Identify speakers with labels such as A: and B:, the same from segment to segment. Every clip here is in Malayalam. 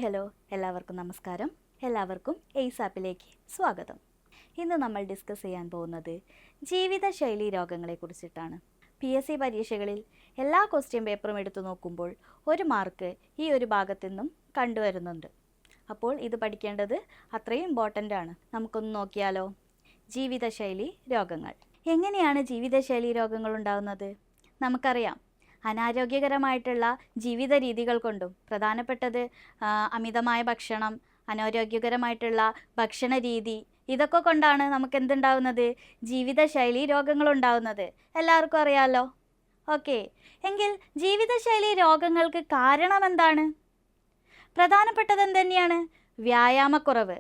A: ഹലോ എല്ലാവർക്കും നമസ്കാരം. എല്ലാവർക്കും എയ്സ് ആപ്പിലേക്ക് സ്വാഗതം. ഇന്ന് നമ്മൾ ഡിസ്കസ് ചെയ്യാൻ പോകുന്നത് ജീവിതശൈലി രോഗങ്ങളെക്കുറിച്ചിട്ടാണ്. PSC പരീക്ഷകളിൽ എല്ലാ ക്വസ്റ്റ്യൻ പേപ്പറും എടുത്തു നോക്കുമ്പോൾ ഒരു മാർക്ക് ഈ ഒരു ഭാഗത്തു നിന്നും കണ്ടുവരുന്നുണ്ട്. അപ്പോൾ ഇത് പഠിക്കേണ്ടത് അത്രയും ഇമ്പോർട്ടൻ്റ് ആണ്. നമുക്കൊന്ന് നോക്കിയാലോ. ജീവിതശൈലി രോഗങ്ങൾ. എങ്ങനെയാണ് ജീവിതശൈലി രോഗങ്ങൾ ഉണ്ടാകുന്നത്? നമുക്കറിയാം, അനാരോഗ്യകരമായിട്ടുള്ള ജീവിത രീതികൾ കൊണ്ടും, പ്രധാനപ്പെട്ടത് അമിതമായ ഭക്ഷണം, അനാരോഗ്യകരമായിട്ടുള്ള ഭക്ഷണ രീതി, ഇതൊക്കെ കൊണ്ടാണ് നമുക്ക് എന്തുണ്ടാവുന്നത്? ജീവിതശൈലി രോഗങ്ങൾ ഉണ്ടാവുന്നത്. എല്ലാവർക്കും അറിയാമല്ലോ. ഓക്കെ, എങ്കിൽ ജീവിതശൈലി രോഗങ്ങൾക്ക് കാരണം എന്താണ്? പ്രധാനപ്പെട്ടത് എന്തുതന്നെയാണ്? വ്യായാമക്കുറവ്,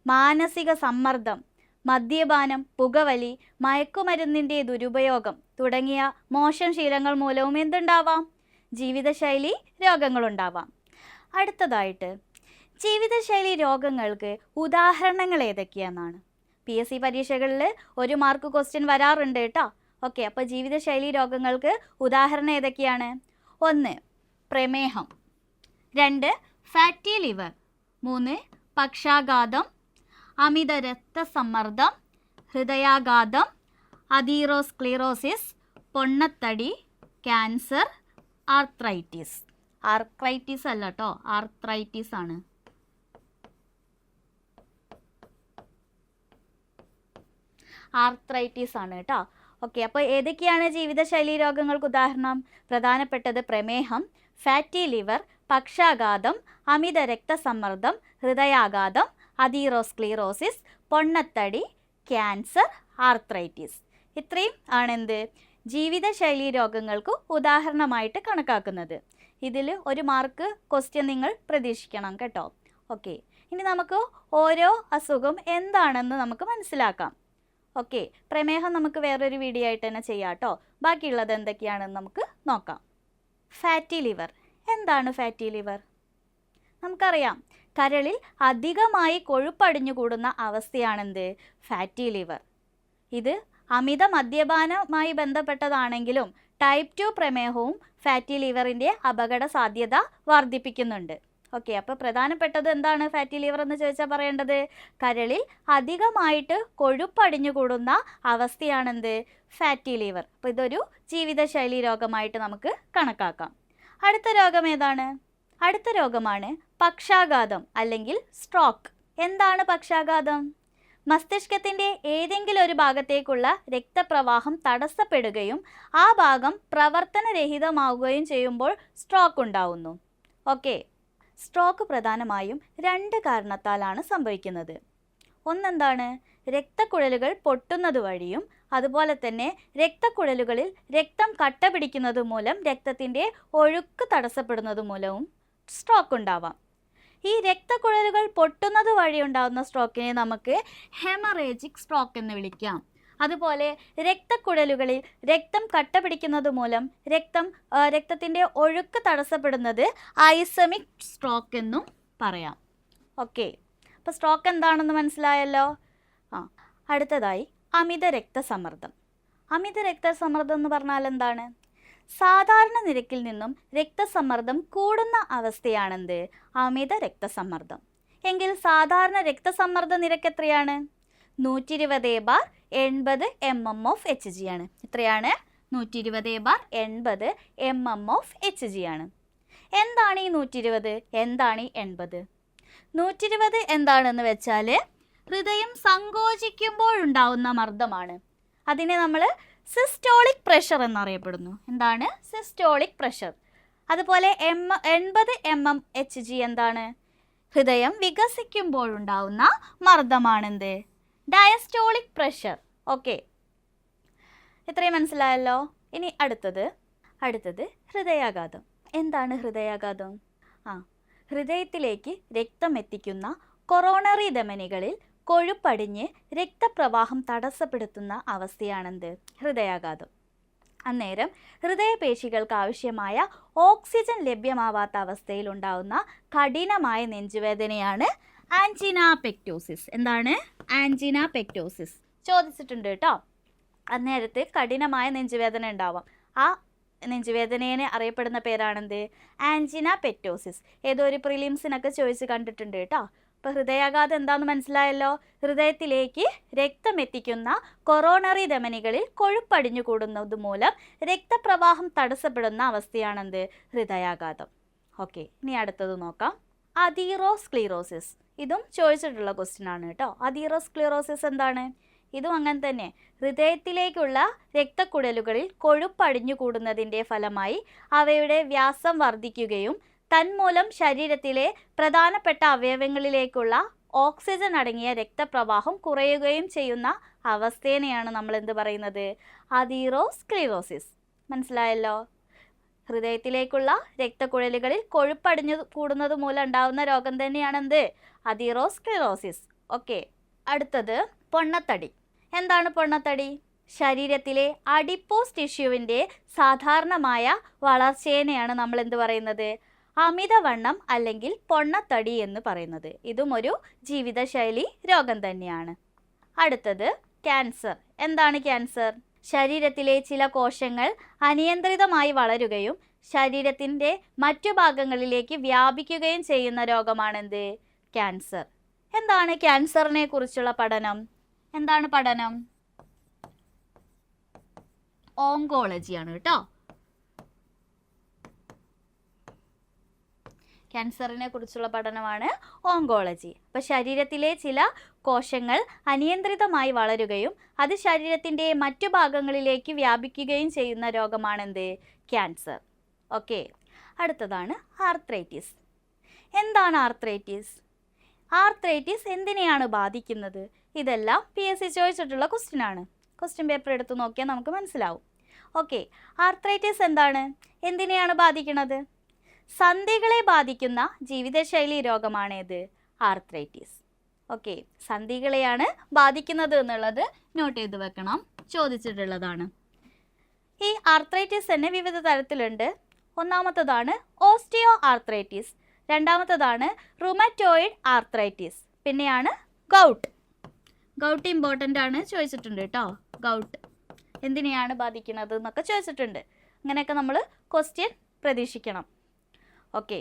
A: മാനസിക സമ്മർദ്ദം, മദ്യപാനം, പുകവലി, മയക്കുമരുന്നിൻ്റെ ദുരുപയോഗം തുടങ്ങിയ മോശം ശീലങ്ങൾ മൂലവും എന്തുണ്ടാവാം? ജീവിതശൈലി രോഗങ്ങളുണ്ടാവാം. അടുത്തതായിട്ട് ജീവിതശൈലി രോഗങ്ങൾക്ക് ഉദാഹരണങ്ങൾ ഏതൊക്കെയാണെന്നാണ്. PSC പരീക്ഷകളിൽ 1 മാർക്ക് ക്വസ്റ്റ്യൻ വരാറുണ്ട് കേട്ടോ. ഓക്കെ, അപ്പോൾ ജീവിതശൈലി രോഗങ്ങൾക്ക് ഉദാഹരണം ഏതൊക്കെയാണ്? 1 പ്രമേഹം, 2 ഫാറ്റി ലിവർ, 3 പക്ഷാഘാതം, അമിത രക്തസമ്മർദ്ദം, ഹൃദയാഘാതം, അതീറോസ്ക്ലീറോസിസ്, പൊണ്ണത്തടി, ക്യാൻസർ, ആർത്രൈറ്റിസ്. ആർത്രൈറ്റിസ് അല്ല കേട്ടോ, ആർത്രൈറ്റിസ് ആണ്. ആർത്രൈറ്റിസ് ആണ് കേട്ടോ. ഓക്കെ, അപ്പോൾ ഏതൊക്കെയാണ് ജീവിതശൈലി രോഗങ്ങൾക്ക് ഉദാഹരണം? പ്രധാനപ്പെട്ടത് പ്രമേഹം, ഫാറ്റി ലിവർ, പക്ഷാഘാതം, അമിത രക്തസമ്മർദ്ദം, ഹൃദയാഘാതം, അതീറോസ്ക്ലീറോസിസ്, പൊണ്ണത്തടി, ക്യാൻസർ, ആർത്രൈറ്റിസ്. ഇത്രയും ആണെന്ത്? ജീവിതശൈലി രോഗങ്ങൾക്ക് ഉദാഹരണമായിട്ട് കണക്കാക്കുന്നത്. ഇതിൽ 1 മാർക്ക് ക്വസ്റ്റ്യൻ നിങ്ങൾ പ്രതീക്ഷിക്കണം കേട്ടോ. ഓക്കെ, ഇനി നമുക്ക് ഓരോ അസുഖം എന്താണെന്ന് നമുക്ക് മനസ്സിലാക്കാം. ഓക്കെ, പ്രമേഹം നമുക്ക് വേറൊരു വീഡിയോ ആയിട്ട് തന്നെ ചെയ്യാം കേട്ടോ. ബാക്കിയുള്ളത് എന്തൊക്കെയാണെന്ന് നമുക്ക് നോക്കാം. Fatty liver. എന്താണ് ഫാറ്റി ലിവർ? നമുക്കറിയാം, കരളിൽ അധികമായി കൊഴുപ്പടിഞ്ഞുകൂടുന്ന അവസ്ഥയാണെന്ത്? Fatty liver. ഇത് അമിത മദ്യപാനവുമായി ബന്ധപ്പെട്ടതാണെങ്കിലും ടൈപ്പ് 2 പ്രമേഹവും ഫാറ്റി ലിവറിൻ്റെ അപകട സാധ്യത വർദ്ധിപ്പിക്കുന്നുണ്ട്. ഓക്കെ, അപ്പോൾ പ്രധാനപ്പെട്ടത് എന്താണ് ഫാറ്റി ലിവർ എന്ന് ചോദിച്ചാൽ പറയേണ്ടത്? കരളിൽ അധികമായിട്ട് കൊഴുപ്പടിഞ്ഞുകൂടുന്ന അവസ്ഥയാണെന്ത്? Fatty liver. അപ്പോൾ ഇതൊരു ജീവിതശൈലി രോഗമായിട്ട് നമുക്ക് കണക്കാക്കാം. അടുത്ത രോഗം ഏതാണ്? അടുത്ത രോഗമാണ് പക്ഷാഘാതം അല്ലെങ്കിൽ സ്ട്രോക്ക്. എന്താണ് പക്ഷാഘാതം? മസ്തിഷ്കത്തിൻ്റെ ഏതെങ്കിലും ഒരു ഭാഗത്തേക്കുള്ള രക്തപ്രവാഹം തടസ്സപ്പെടുകയും ആ ഭാഗം പ്രവർത്തനരഹിതമാവുകയും ചെയ്യുമ്പോൾ സ്ട്രോക്ക് ഉണ്ടാവുന്നു. ഓക്കെ, സ്ട്രോക്ക് പ്രധാനമായും 2 കാരണത്താലാണ് സംഭവിക്കുന്നത്. ഒന്നെന്താണ്? രക്തക്കുഴലുകൾ പൊട്ടുന്നത് വഴിയും അതുപോലെ തന്നെ രക്തക്കുഴലുകളിൽ രക്തം കട്ട പിടിക്കുന്നത് മൂലം രക്തത്തിൻ്റെ ഒഴുക്ക് തടസ്സപ്പെടുന്നത് മൂലവും സ്ട്രോക്ക് ഉണ്ടാവാം. ഈ രക്തക്കുഴലുകൾ പൊട്ടുന്നത് വഴി ഉണ്ടാകുന്ന സ്ട്രോക്കിനെ നമുക്ക് ഹെമറേജിക് സ്ട്രോക്ക് എന്ന് വിളിക്കാം. അതുപോലെ രക്തക്കുഴലുകളിൽ രക്തം കട്ട പിടിക്കുന്നത് മൂലം രക്തത്തിൻ്റെ ഒഴുക്ക് തടസ്സപ്പെടുന്നത് ഐസമിക് സ്ട്രോക്ക് എന്നും പറയാം. ഓക്കെ, അപ്പോൾ സ്ട്രോക്ക് എന്താണെന്ന് മനസ്സിലായല്ലോ. അടുത്തതായി അമിത രക്തസമ്മർദ്ദം. അമിത രക്തസമ്മർദ്ദം എന്ന് പറഞ്ഞാൽ എന്താണ്? സാധാരണ നിരക്കിൽ നിന്നും രക്തസമ്മർദ്ദം കൂടുന്ന അവസ്ഥയാണെന്ത്? അമിത രക്തസമ്മർദ്ദം. എങ്കിൽ സാധാരണ രക്തസമ്മർദ്ദ നിരക്ക് എത്രയാണ്? 120/80 mmHg ആണ്. എത്രയാണ്? 120/80 mmHg ആണ്. എന്താണ് ഈ 120? എന്താണ് ഈ 80? 120 എന്താണെന്ന് വെച്ചാൽ ഹൃദയം സങ്കോചിക്കുമ്പോഴുണ്ടാവുന്ന മർദ്ദമാണ്. അതിനെ നമ്മൾ സിസ്റ്റോളിക് പ്രഷർ എന്നറിയപ്പെടുന്നു. എന്താണ്? Systolic pressure. അതുപോലെ 80 mmHg എന്താണ്? ഹൃദയം വികസിക്കുമ്പോഴുണ്ടാവുന്ന മർദ്ദമാണെന്ത്? Diastolic pressure. ഓക്കെ, ഇത്രയും മനസ്സിലായല്ലോ. ഇനി അടുത്തത് ഹൃദയാഘാതം. എന്താണ് ഹൃദയാഘാതം? ഹൃദയത്തിലേക്ക് രക്തം എത്തിക്കുന്ന കൊറോണറി ധമനികളിൽ കൊഴുപ്പടിഞ്ഞ് രക്തപ്രവാഹം തടസ്സപ്പെടുത്തുന്ന അവസ്ഥയാണെന്ത്? ഹൃദയാഘാതം. അന്നേരം ഹൃദയപേശികൾക്ക് ആവശ്യമായ ഓക്സിജൻ ലഭ്യമാവാത്ത അവസ്ഥയിൽ ഉണ്ടാകുന്ന കഠിനമായ നെഞ്ചുവേദനയാണ് ആൻജിന പെക്ടോസിസ്. എന്താണ്? ആൻജിന പെക്ടോസിസ് ചോദിച്ചിട്ടുണ്ട് കേട്ടോ. അന്നേരത്ത് കഠിനമായ നെഞ്ചുവേദന ഉണ്ടാവാം. ആ നെഞ്ചുവേദനയെ അറിയപ്പെടുന്ന പേരാണെന്ത്? ആൻജിന പെറ്റോസിസ്. ഏതോ ഒരു പ്രിലിംസിനൊക്കെ ചോദിച്ച് കണ്ടിട്ടുണ്ട് കേട്ടോ. അപ്പോൾ ഹൃദയാഘാതം എന്താണെന്ന് മനസ്സിലായല്ലോ. ഹൃദയത്തിലേക്ക് രക്തം എത്തിക്കുന്ന കൊറോണറി ധമനികളിൽ കൊഴുപ്പടിഞ്ഞു കൂടുന്നത് മൂലം രക്തപ്രവാഹം തടസ്സപ്പെടുന്ന അവസ്ഥയാണെന്ത്? ഹൃദയാഘാതം. ഓക്കെ, ഇനി അടുത്തത് നോക്കാം. അതീറോസ്ക്ലീറോസിസ്. ഇതും ചോദിച്ചിട്ടുള്ള ക്വസ്റ്റ്യൻ ആണ് കേട്ടോ. അതീറോസ്ക്ലീറോസിസ് എന്താണ്? ഇതും അങ്ങനെ തന്നെ. ഹൃദയത്തിലേക്കുള്ള രക്തക്കുഴലുകളിൽ കൊഴുപ്പടിഞ്ഞു കൂടുന്നതിൻ്റെ ഫലമായി അവയുടെ വ്യാസം വർദ്ധിക്കുകയും തന്മൂലം ശരീരത്തിലെ പ്രധാനപ്പെട്ട അവയവങ്ങളിലേക്കുള്ള ഓക്സിജൻ അടങ്ങിയ രക്തപ്രവാഹം കുറയുകയും ചെയ്യുന്ന അവസ്ഥേനെയാണ് നമ്മൾ എന്ത് പറയുന്നത്? അതീറോസ്ക്ലീറോസിസ്. മനസ്സിലായല്ലോ. ഹൃദയത്തിലേക്കുള്ള രക്തക്കുഴലുകളിൽ കൊഴുപ്പടിഞ്ഞു കൂടുന്നത് മൂലം ഉണ്ടാകുന്ന രോഗം തന്നെയാണ് എന്ത്? അതീറോസ്ക്ലീറോസിസ്. ഓക്കെ, അടുത്തത് പൊണ്ണത്തടി. എന്താണ് പൊണ്ണത്തടി? ശരീരത്തിലെ അഡിപ്പോസ് ടിഷ്യൂവിൻ്റെ സാധാരണമായ വളർച്ചേനെയാണ് നമ്മൾ എന്ത് പറയുന്നത്? അമിതവണ്ണം അല്ലെങ്കിൽ പൊണ്ണത്തടി എന്ന് പറയുന്നത്. ഇതും ഒരു ജീവിതശൈലി രോഗം തന്നെയാണ്. അടുത്തത് ക്യാൻസർ. എന്താണ് ക്യാൻസർ? ശരീരത്തിലെ ചില കോശങ്ങൾ അനിയന്ത്രിതമായി വളരുകയും ശരീരത്തിൻ്റെ മറ്റു ഭാഗങ്ങളിലേക്ക് വ്യാപിക്കുകയും ചെയ്യുന്ന രോഗമാണെന്ത്? ക്യാൻസർ. എന്താണ് ക്യാൻസറിനെ കുറിച്ചുള്ള പഠനം? എന്താണ് പഠനം? ഓങ്കോളജിയാണ് കേട്ടോ. ക്യാൻസറിനെ കുറിച്ചുള്ള പഠനമാണ് ഓങ്കോളജി. അപ്പോൾ ശരീരത്തിലെ ചില കോശങ്ങൾ അനിയന്ത്രിതമായി വളരുകയും അത് ശരീരത്തിൻ്റെ മറ്റു ഭാഗങ്ങളിലേക്ക് വ്യാപിക്കുകയും ചെയ്യുന്ന രോഗമാണെന്ത്? ക്യാൻസർ. ഓക്കെ, അടുത്തതാണ് ആർത്രൈറ്റിസ്. എന്താണ് ആർത്രൈറ്റിസ്? ആർത്രൈറ്റിസ് എന്തിനെയാണ് ബാധിക്കുന്നത്? ഇതെല്ലാം PSC ചോദിച്ചിട്ടുള്ള ക്വസ്റ്റ്യൻ ആണ്. ക്വസ്റ്റ്യൻ പേപ്പർ എടുത്ത് നോക്കിയാൽ നമുക്ക് മനസ്സിലാവും. ഓക്കെ, ആർത്രൈറ്റിസ് എന്താണ്? എന്തിനെയാണ് ബാധിക്കുന്നത്? സന്ധികളെ ബാധിക്കുന്ന ജീവിതശൈലി രോഗമാണേത്? ആർത്രൈറ്റിസ്. ഓക്കെ, സന്ധികളെയാണ് ബാധിക്കുന്നത് എന്നുള്ളത് നോട്ട് ചെയ്ത് വെക്കണം, ചോദിച്ചിട്ടുള്ളതാണ്. ഈ ആർത്രൈറ്റിസ് തന്നെ വിവിധ തരത്തിലുണ്ട്. ഒന്നാമത്തതാണ് ഓസ്റ്റിയോ ആർത്രൈറ്റിസ്, രണ്ടാമത്തതാണ് റുമറ്റോയിഡ് ആർത്രൈറ്റിസ്, പിന്നെയാണ് ഗൗട്ട്. ഗൗട്ട് ഇമ്പോർട്ടൻ്റ് ആണ്, ചോദിച്ചിട്ടുണ്ട് കേട്ടോ. ഗൗട്ട് എന്തിനെയാണ് ബാധിക്കുന്നത് എന്നൊക്കെ ചോദിച്ചിട്ടുണ്ട്. അങ്ങനെയൊക്കെ നമ്മൾ ക്വസ്റ്റ്യൻ പ്രതീക്ഷിക്കണം. ഓക്കെ.